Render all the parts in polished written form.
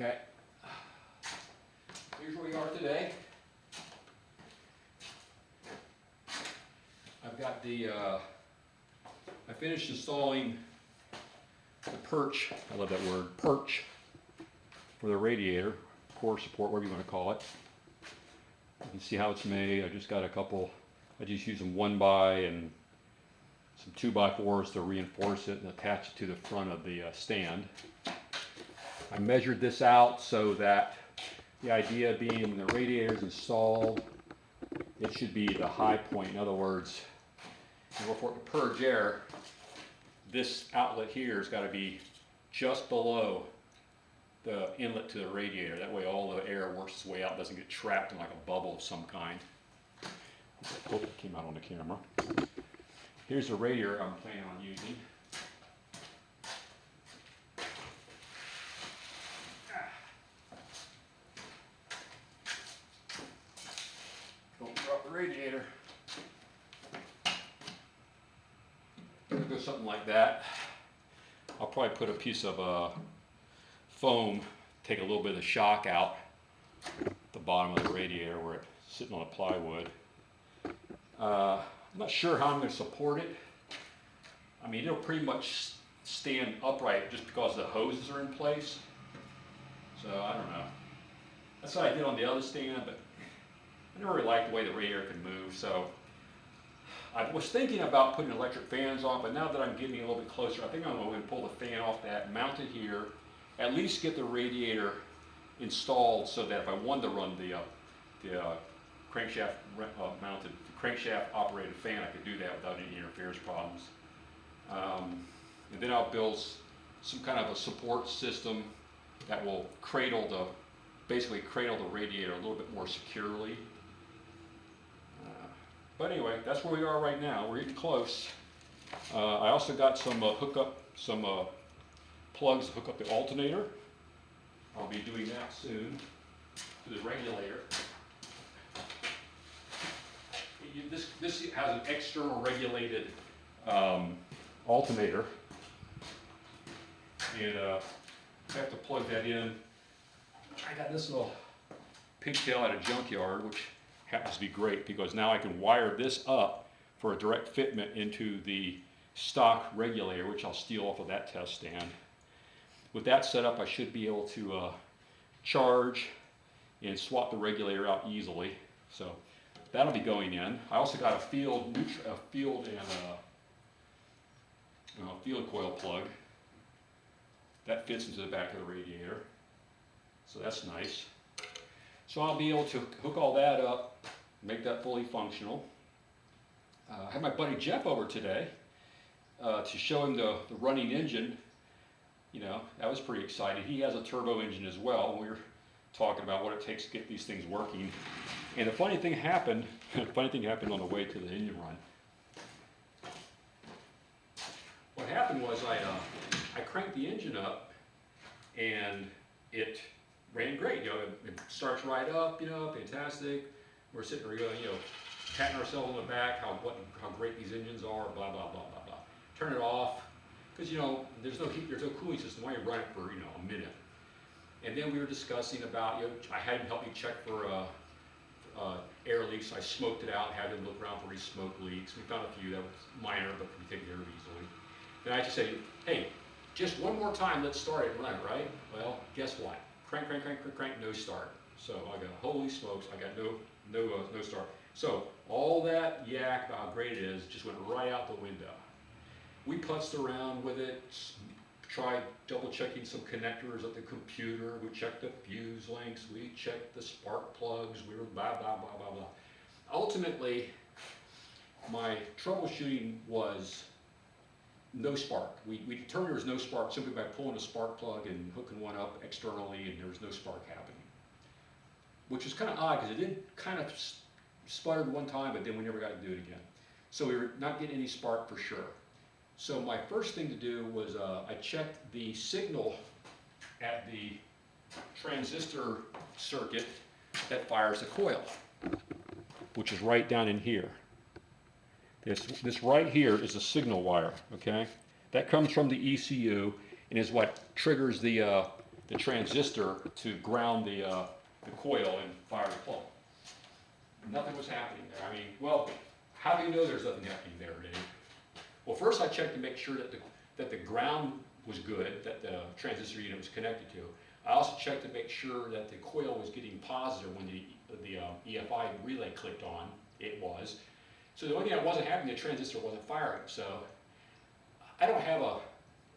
Okay, here's where we are today. I've got the, I finished installing the perch, I love that word, perch, for the radiator, core support, whatever you want to call it. You can see how it's made. I just got a couple, I just used some 1x and some 2x4s to reinforce it and attach it to the front of the stand. I measured this out so that the idea being when the radiator is installed, it should be the high point. In other words, in order for it to purge air, this outlet here has got to be just below the inlet to the radiator. That way all the air works its way out, doesn't get trapped in like a bubble of some kind. I hope it came out on the camera. Here's the radiator I'm planning on using. Don't drop the radiator. Gonna go something like that. I'll probably put a piece of foam, take a little bit of the shock out at the bottom of the radiator where it's sitting on the plywood. I'm not sure how I'm going to support it. I mean, it'll pretty much stand upright just because the hoses are in place. So I don't know. That's what I did on the other stand, but I never really liked the way the radiator could move. So I was thinking about putting electric fans on, but now that I'm getting a little bit closer, I think I'm going to pull the fan off that, mount it here, at least get the radiator installed so that if I wanted to run the crankshaft mounted, crankshaft operated fan, I could do that without any interference problems. And then I'll build some kind of a support system that will basically cradle the radiator a little bit more securely. But anyway, that's where we are right now. We're getting close. I also got some plugs to hook up the alternator. I'll be doing that soon to the regulator. This has an external regulated alternator, and I have to plug that in. I got this little pigtail at a junkyard, which happens to be great because now I can wire this up for a direct fitment into the stock regulator, which I'll steal off of that test stand. With that set up, I should be able to charge and swap the regulator out easily. So that'll be going in. I also got a field coil plug that fits into the back of the radiator. So that's nice. So I'll be able to hook all that up, make that fully functional. I had my buddy Jeff over today to show him the running engine. You know, that was pretty exciting. He has a turbo engine as well. We were talking about what it takes to get these things working. And the funny thing happened on the way to the engine run. What happened was I cranked the engine up and it ran great. You know, it starts right up, you know, fantastic. We're sitting there going, you know, patting ourselves on the back, how great these engines are, blah, blah, blah, blah, blah. Turn it off, because, you know, there's no cooling system. Why you run it for, you know, a minute? And then we were discussing about, you know, I had him help me check for air leaks. I smoked it out, had him look around for any smoke leaks. We found a few that was minor, but could be taken care of easily. Then I just said, hey, just one more time, let's start it and run it, right? Well, guess what? Crank, crank, crank, crank, crank, no start. So I got, holy smokes, I got no start. So all that yak about how great it is just went right out the window. We putzed around with it, tried double checking some connectors at the computer. We checked the fuse links, we checked the spark plugs, we were blah, blah, blah, blah, blah. Ultimately, my troubleshooting was no spark. We determined there was no spark simply by pulling a spark plug and hooking one up externally, and there was no spark happening. Which was kind of odd because it did kind of sputtered one time, but then we never got to do it again. So we were not getting any spark for sure. So my first thing to do was I checked the signal at the transistor circuit that fires the coil, which is right down in here. This right here is a signal wire, okay? That comes from the ECU and is what triggers the the transistor to ground the coil and fire the plug. Nothing was happening there. I mean, well, how do you know there's nothing happening there, Dave? Well, first I checked to make sure that the ground was good, that the transistor unit was connected to. I also checked to make sure that the coil was getting positive when the EFI relay clicked on. It was. So the only thing that wasn't happening, the transistor wasn't firing. So I don't have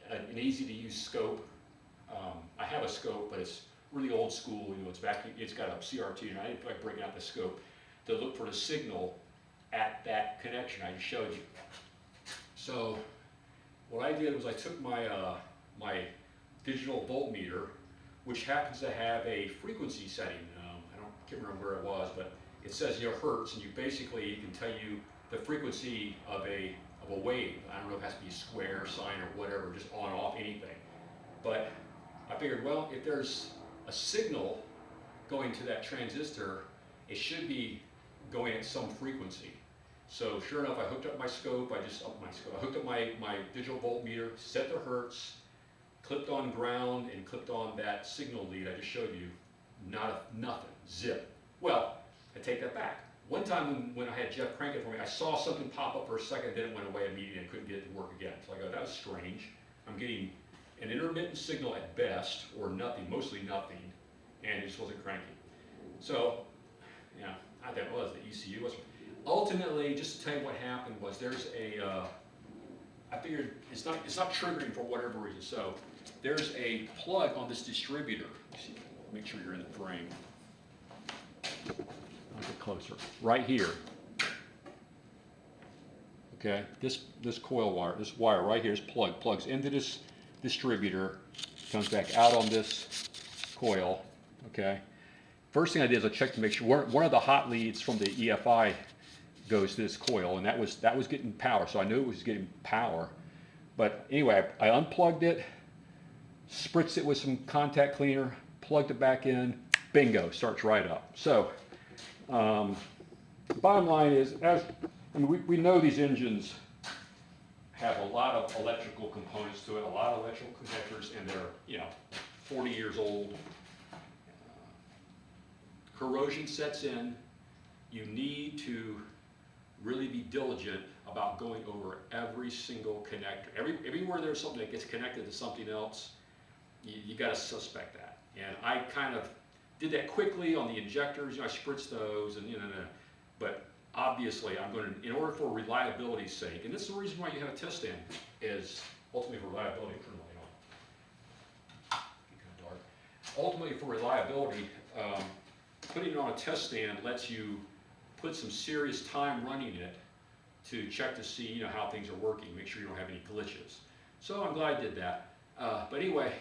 an easy to use scope. I have a scope, but it's really old school. You know, it's got a CRT, and I didn't feel like breaking out the scope to look for the signal at that connection I just showed you. So what I did was I took my my digital voltmeter, which happens to have a frequency setting. Can't remember where it was, but it says hertz, and you can tell you the frequency of a wave. I don't know if it has to be square, sine, or whatever, just on, off, anything. But I figured, well, if there's a signal going to that transistor, it should be going at some frequency. So sure enough, I hooked up my scope. I hooked up my digital voltmeter, set the hertz, clipped on ground, and clipped on that signal lead I just showed you. Nothing, zip. Well, I take that back. One time when I had Jeff crank it for me, I saw something pop up for a second, then it went away immediately and couldn't get it to work again. So I go, that was strange. I'm getting an intermittent signal at best, or nothing, mostly nothing, and it just wasn't cranking. So, yeah, I thought, well, it was the ECU. Ultimately, just to tell you what happened was there's I figured it's not triggering for whatever reason. So there's a plug on this distributor. Make sure you're in the frame. I'll get closer. Right here. Okay, this coil wire, this wire right here is plugs into this distributor, comes back out on this coil. Okay. First thing I did is I checked to make sure one of the hot leads from the EFI goes to this coil, and that was getting power, so I knew it was getting power. But anyway, I unplugged it, spritzed it with some contact cleaner, plugged it back in, bingo, starts right up. So the bottom line is, we know these engines have a lot of electrical components to it, a lot of electrical connectors, and they're 40 years old. Corrosion sets in. You need to really be diligent about going over every single connector. Everywhere there's something that gets connected to something else, you got to suspect that. And I kind of did that quickly on the injectors. I spritzed those, and but obviously I'm going to, in order for reliability's sake, and this is the reason why you have a test stand, is ultimately for reliability. Turn the light on. Kind of dark. Ultimately for reliability, putting it on a test stand lets you put some serious time running it to check to see how things are working, make sure you don't have any glitches. So I'm glad I did that. But anyway,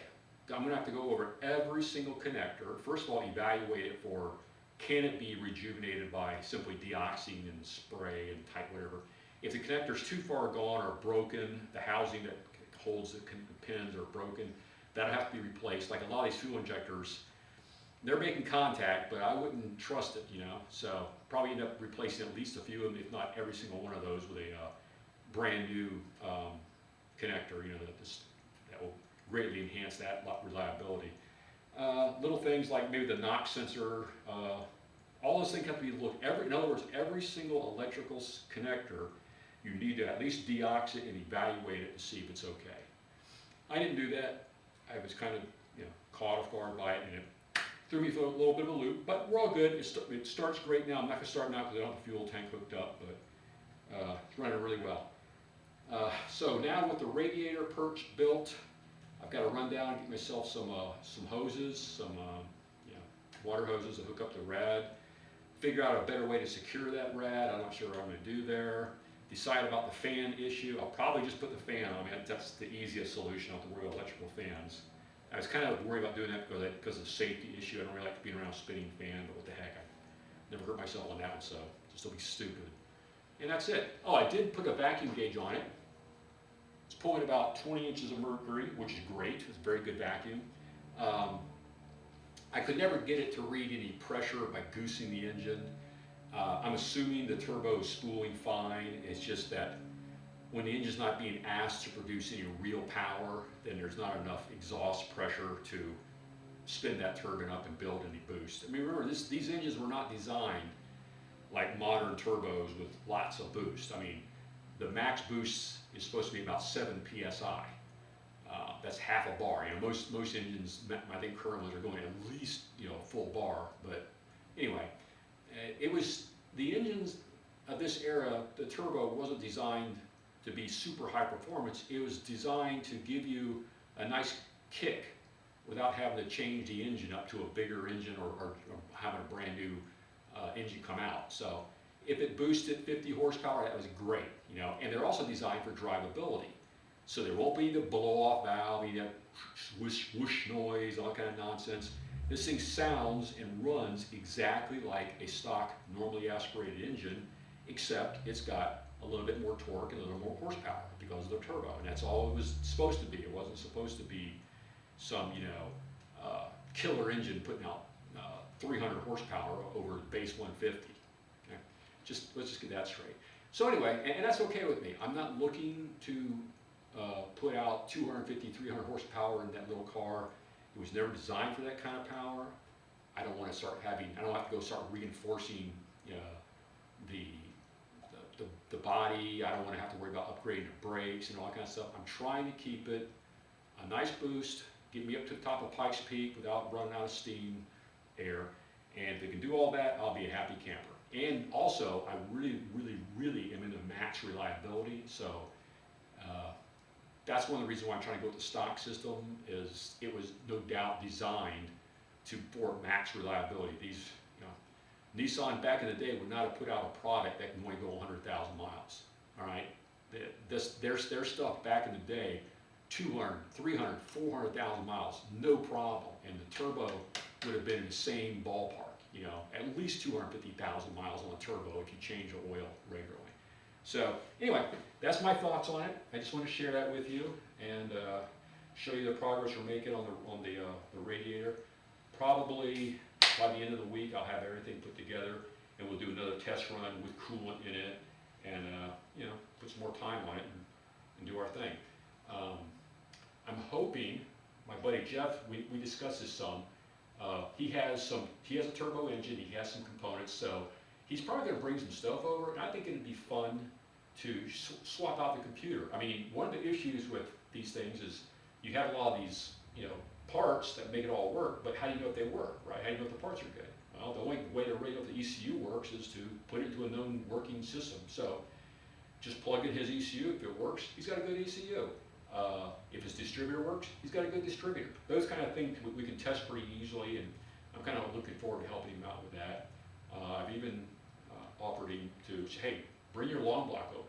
I'm going to have to go over every single connector. First of all, evaluate it for, can it be rejuvenated by simply deoxing and spray and type whatever. If the connector's too far gone or broken, the housing that holds the pins are broken, that'll have to be replaced. Like a lot of these fuel injectors, they're making contact, but I wouldn't trust it, So probably end up replacing at least a few of them, if not every single one of those, with a brand new connector, that will greatly enhance that reliability. Little things like maybe the knock sensor, all those things have to be looked. In other words, every single electrical connector, you need to at least deox it and evaluate it to see if it's okay. I didn't do that. I was kind of caught off guard by it, and it threw me for a little bit of a loop, but we're all good. It starts great now. I'm not going to start now because I don't have the fuel tank hooked up, but it's running really well. So now with the radiator perch built, I've got to run down and get myself some hoses, some water hoses to hook up the rad, figure out a better way to secure that rad. I'm not sure what I'm going to do there. Decide about the fan issue. I'll probably just put the fan on. That's the easiest solution. I don't have to worry about electrical fans. I was kind of worried about doing that because of safety issue. I don't really like being around a spinning fan, but what the heck, I never hurt myself on that one, so just don't be stupid. And that's it. Oh, I did put a vacuum gauge on it. It's pulling about 20 inches of mercury, which is great. It's a very good vacuum. I could never get it to read any pressure by goosing the engine. I'm assuming the turbo is spooling fine. It's just that when the engine's not being asked to produce any real power, then there's not enough exhaust pressure to spin that turbine up and build any boost. I mean, remember, these engines were not designed like modern turbos with lots of boost. I mean, the max boost is supposed to be about 7 psi. That's half a bar. You know, most engines, I think current ones are going at least, you know, full bar. But anyway, it was the engines of this era. The turbo wasn't designed to be super high performance. It was designed to give you a nice kick without having to change the engine up to a bigger engine or having a brand new engine come out. So if it boosted 50 horsepower, that was great, you know. And they're also designed for drivability. So there won't be the blow-off valve, you know, whoosh, whoosh noise, all that kind of nonsense. This thing sounds and runs exactly like a stock, normally aspirated engine, except it's got a little bit more torque and a little more horsepower because of the turbo. And that's all it was supposed to be. It wasn't supposed to be some, you know, killer engine putting out 300 horsepower over base 150. Okay? Let's just get that straight. So anyway, and that's okay with me. I'm not looking to put out 250, 300 horsepower in that little car. It was never designed for that kind of power. I don't want to start having, I don't have to go start reinforcing the body. I don't want to have to worry about upgrading the brakes and all that kind of stuff. I'm trying to keep it a nice boost, get me up to the top of Pikes Peak without running out of steam air. And if it can do all that, I'll be a happy camper. And also, I really, really, really am into max reliability. So that's one of the reasons why I'm trying to go with the stock system. Is it was no doubt designed for max reliability. These, you know, Nissan back in the day would not have put out a product that can only go 100,000 miles. All right, their stuff back in the day, 200, 300, 400,000 miles, no problem. And the turbo would have been in the same ballpark. You know, at least 250,000 miles on a turbo if you change the oil regularly. So anyway, that's my thoughts on it. I just want to share that with you and show you the progress we're making on the radiator. Probably by the end of the week, I'll have everything put together, and we'll do another test run with coolant in it, and you know, put some more time on it and do our thing. I'm hoping, my buddy Jeff, we discussed this some. He has a turbo engine. He has some components, so he's probably going to bring some stuff over, and I think it'd be fun to swap out the computer. I mean, one of the issues with these things is you have a lot of these, you know, parts that make it all work, but how do you know if they work, right? How do you know if the parts are good? Well, the only way to really know if the ECU works is to put it into a known working system. So just plug in his ECU. If it works, he's got a good ECU. If his distributor works, he's got a good distributor. Those kind of things we can test pretty easily, and I'm kind of looking forward to helping him out with that. I've even offered him to say, hey, bring your long block over.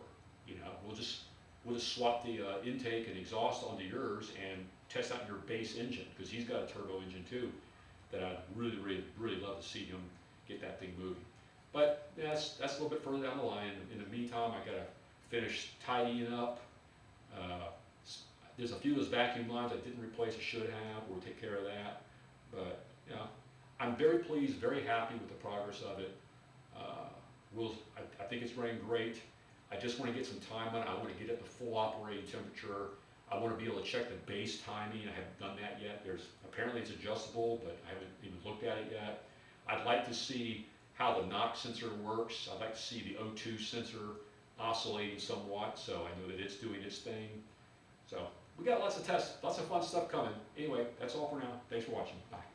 You know, we'll just swap the intake and exhaust onto yours and test out your base engine, because he's got a turbo engine too that I'd really, really, really love to see him get that thing moving. But that's a little bit further down the line. In the meantime, I got to finish tidying up. There's a few of those vacuum lines I didn't replace, I should have. We'll take care of that. But you know, I'm very pleased, very happy with the progress of it. I think it's running great. I just want to get some time on it. I want to get it to full operating temperature. I want to be able to check the base timing. I haven't done that yet. Apparently it's adjustable, but I haven't even looked at it yet. I'd like to see how the knock sensor works. I'd like to see the O2 sensor oscillating somewhat, so I know that it's doing its thing. So we got lots of tests, lots of fun stuff coming. Anyway, that's all for now. Thanks for watching. Bye.